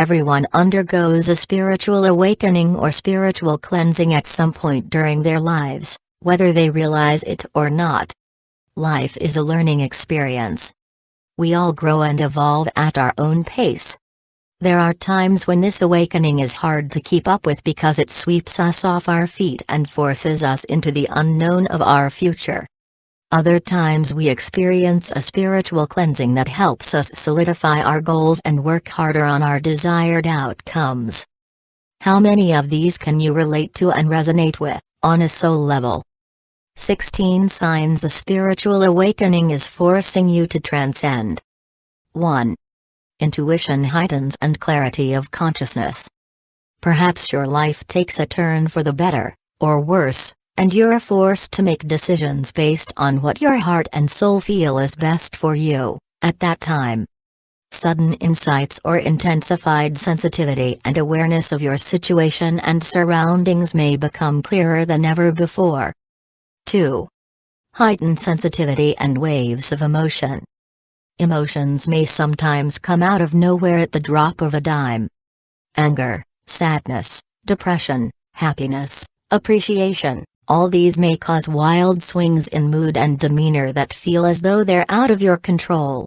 Everyone undergoes a spiritual awakening or spiritual cleansing at some point during their lives, whether they realize it or not. Life is a learning experience. We all grow and evolve at our own pace. There are times when this awakening is hard to keep up with because it sweeps us off our feet and forces us into the unknown of our future. Other times we experience a spiritual cleansing that helps us solidify our goals and work harder on our desired outcomes. How many of these can you relate to and resonate with, on a soul level? 16 signs a spiritual awakening is forcing you to transcend. 1. Intuition heightens and clarity of consciousness. Perhaps your life takes a turn for the better, or worse, and you're forced to make decisions based on what your heart and soul feel is best for you, at that time. Sudden insights or intensified sensitivity and awareness of your situation and surroundings may become clearer than ever before. 2. Heightened sensitivity and waves of emotion. Emotions may sometimes come out of nowhere at the drop of a dime. Anger, sadness, depression, happiness, appreciation, all these may cause wild swings in mood and demeanor that feel as though they're out of your control.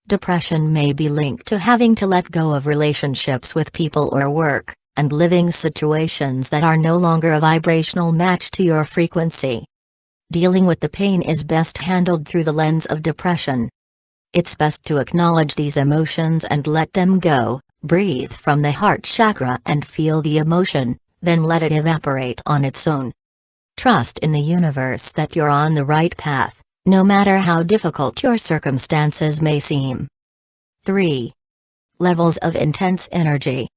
Depression may be linked to having to let go of relationships with people or work, and living situations that are no longer a vibrational match to your frequency. Dealing with the pain is best handled through the lens of depression. It's best to acknowledge these emotions and let them go, breathe from the heart chakra and feel the emotion, then let it evaporate on its own. Trust in the universe that you're on the right path, no matter how difficult your circumstances may seem. 3. Levels of intense energy.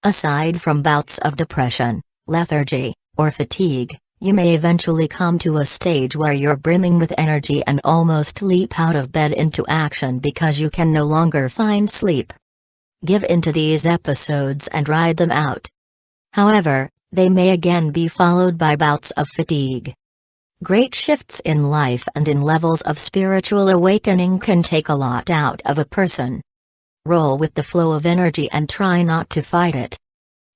Aside from bouts of depression, lethargy, or fatigue, you may eventually come to a stage where you're brimming with energy and almost leap out of bed into action because you can no longer find sleep. Give into these episodes and ride them out. However, they may again be followed by bouts of fatigue. Great shifts in life and in levels of spiritual awakening can take a lot out of a person. Roll with the flow of energy and try not to fight it.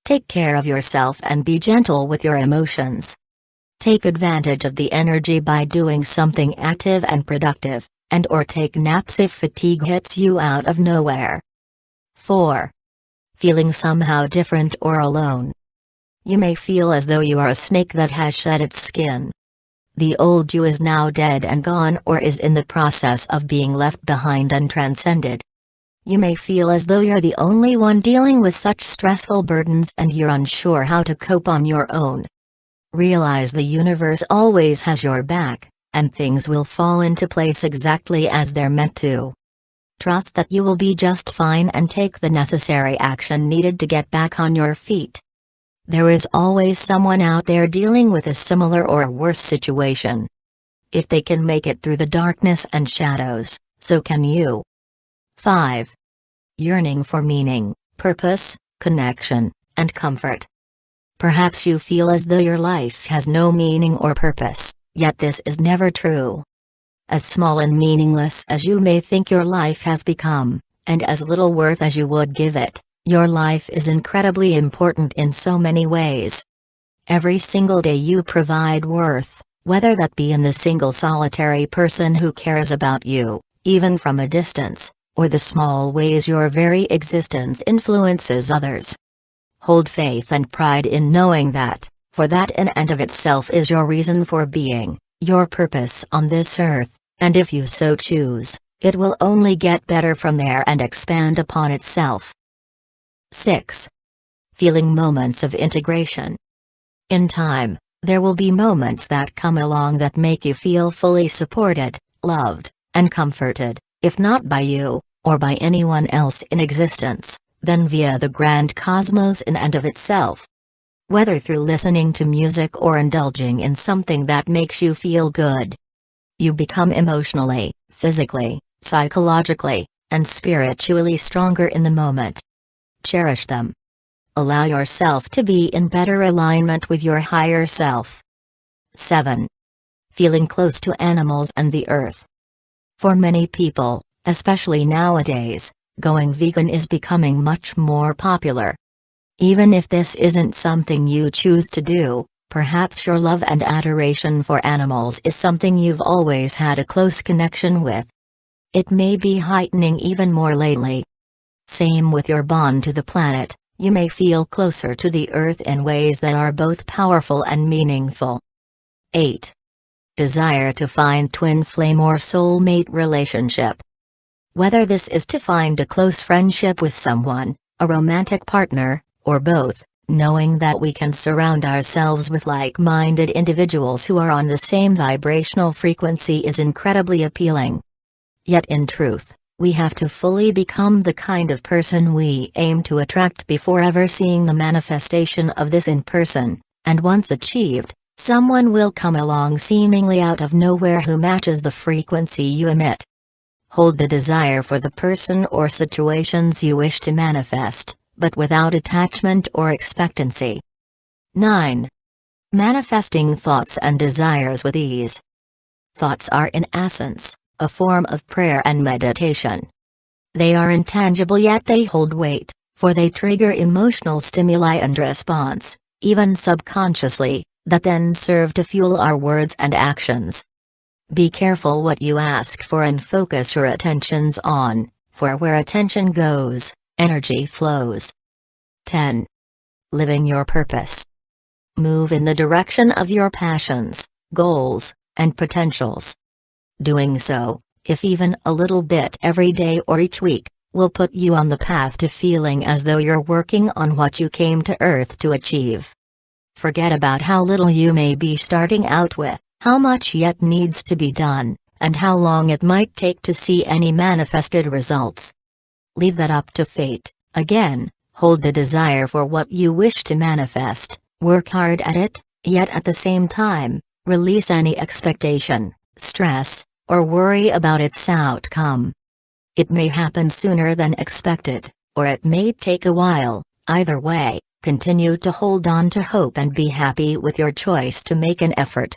Take care of yourself and be gentle with your emotions. Take advantage of the energy by doing something active and productive, and/or take naps if fatigue hits you out of nowhere. 4. Feeling somehow different or alone. You may feel as though you are a snake that has shed its skin. The old you is now dead and gone or is in the process of being left behind and transcended. You may feel as though you're the only one dealing with such stressful burdens and you're unsure how to cope on your own. Realize the universe always has your back, and things will fall into place exactly as they're meant to. Trust that you will be just fine and take the necessary action needed to get back on your feet. There is always someone out there dealing with a similar or worse situation. If they can make it through the darkness and shadows, so can you. 5. Yearning for meaning, purpose, connection, and comfort. Perhaps you feel as though your life has no meaning or purpose, yet this is never true. As small and meaningless as you may think your life has become, and as little worth as you would give it, your life is incredibly important in so many ways. Every single day you provide worth, whether that be in the single solitary person who cares about you, even from a distance, or the small ways your very existence influences others. Hold faith and pride in knowing that, for that in and of itself is your reason for being, your purpose on this earth, and if you so choose, it will only get better from there and expand upon itself. 6. Feeling moments of integration. In time, there will be moments that come along that make you feel fully supported, loved, and comforted, if not by you, or by anyone else in existence, then via the grand cosmos in and of itself. Whether through listening to music or indulging in something that makes you feel good, you become emotionally, physically, psychologically, and spiritually stronger in the moment. Cherish them. Allow yourself to be in better alignment with your higher self. 7. Feeling close to animals and the earth. For many people, especially nowadays, Going vegan is becoming much more popular. Even if this isn't something you choose to do, perhaps your love and adoration for animals is something you've always had a close connection with. It may be heightening even more lately. Same with your bond to the planet, you may feel closer to the Earth in ways that are both powerful and meaningful. 8. Desire to find twin flame or soulmate relationship. Whether this is to find a close friendship with someone, a romantic partner, or both, knowing that we can surround ourselves with like-minded individuals who are on the same vibrational frequency is incredibly appealing. Yet in truth, we have to fully become the kind of person we aim to attract before ever seeing the manifestation of this in person, and once achieved, someone will come along seemingly out of nowhere who matches the frequency you emit. Hold the desire for the person or situations you wish to manifest, but without attachment or expectancy. 9. Manifesting thoughts and desires with ease. Thoughts are in essence a form of prayer and meditation. They are intangible yet they hold weight, for they trigger emotional stimuli and response, even subconsciously, that then serve to fuel our words and actions. Be careful what you ask for and focus your attentions on, for where attention goes, energy flows. 10. Living your purpose. Move in the direction of your passions, goals, and potentials. Doing so, if even a little bit every day or each week, will put you on the path to feeling as though you're working on what you came to Earth to achieve. Forget about how little you may be starting out with, how much yet needs to be done, and how long it might take to see any manifested results. Leave that up to fate. Again, hold the desire for what you wish to manifest, work hard at it, yet at the same time, release any expectation, stress, or worry about its outcome. It may happen sooner than expected, or it may take a while. Either way, continue to hold on to hope and be happy with your choice to make an effort.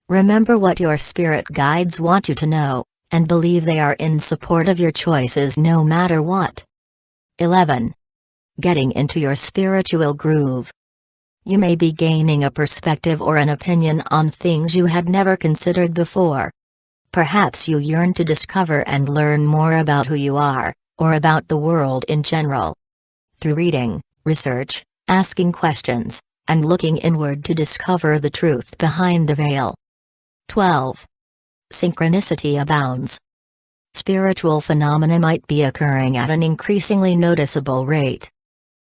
Remember what your spirit guides want you to know, and believe they are in support of your choices no matter what. 11. Getting into your spiritual groove. You may be gaining a perspective or an opinion on things you had never considered before. Perhaps you yearn to discover and learn more about who you are, or about the world in general. Through reading, research, asking questions, and looking inward to discover the truth behind the veil. 12. Synchronicity abounds. Spiritual phenomena might be occurring at an increasingly noticeable rate.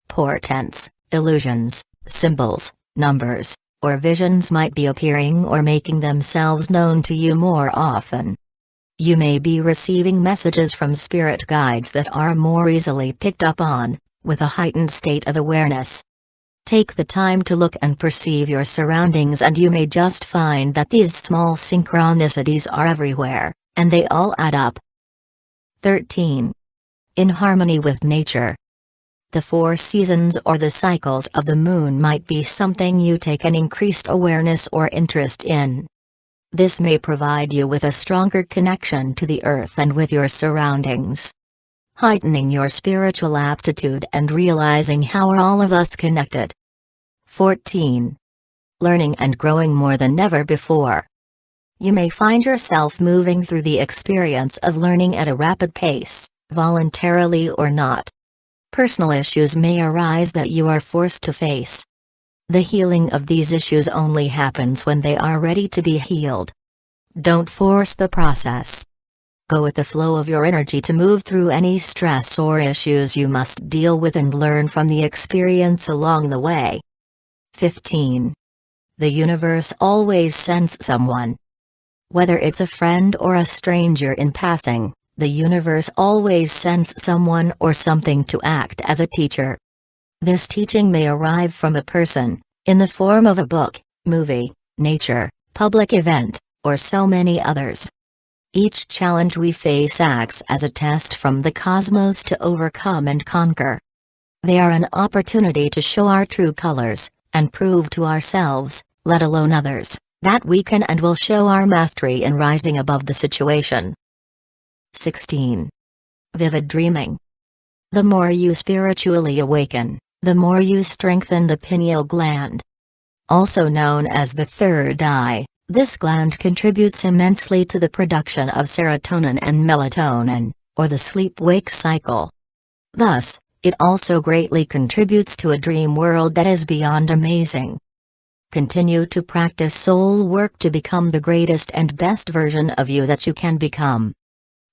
Portents, illusions, symbols, numbers, or visions might be appearing or making themselves known to you more often. You may be receiving messages from spirit guides that are more easily picked up on, with a heightened state of awareness. Take the time to look and perceive your surroundings and you may just find that these small synchronicities are everywhere, and they all add up. 13. In harmony with nature. The 4 seasons or the cycles of the moon might be something you take an increased awareness or interest in. This may provide you with a stronger connection to the earth and with your surroundings, heightening your spiritual aptitude and realizing how are all of us connected. 14. Learning and growing more than ever before. You may find yourself moving through the experience of learning at a rapid pace, voluntarily or not. Personal issues may arise that you are forced to face. The healing of these issues only happens when they are ready to be healed. Don't force the process. Go with the flow of your energy to move through any stress or issues you must deal with and learn from the experience along the way. 15. The universe always sends someone. Whether it's a friend or a stranger in passing, the universe always sends someone or something to act as a teacher. This teaching may arrive from a person, in the form of a book, movie, nature, public event, or so many others. Each challenge we face acts as a test from the cosmos to overcome and conquer. They are an opportunity to show our true colors, and prove to ourselves, let alone others, that we can and will show our mastery in rising above the situation. 16. Vivid dreaming. The more you spiritually awaken, the more you strengthen the pineal gland. Also known as the third eye, this gland contributes immensely to the production of serotonin and melatonin, or the sleep-wake cycle. Thus, it also greatly contributes to a dream world that is beyond amazing. Continue to practice soul work to become the greatest and best version of you that you can become.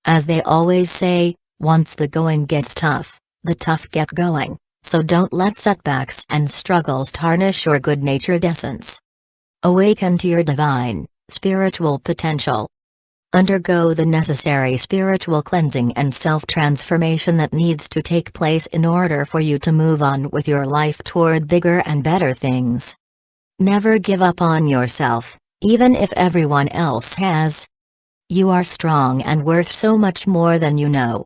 As they always say, once the going gets tough, the tough get going, so don't let setbacks and struggles tarnish your good-natured essence. Awaken to your divine, spiritual potential. Undergo the necessary spiritual cleansing and self-transformation that needs to take place in order for you to move on with your life toward bigger and better things. Never give up on yourself, even if everyone else has. You are strong and worth so much more than you know.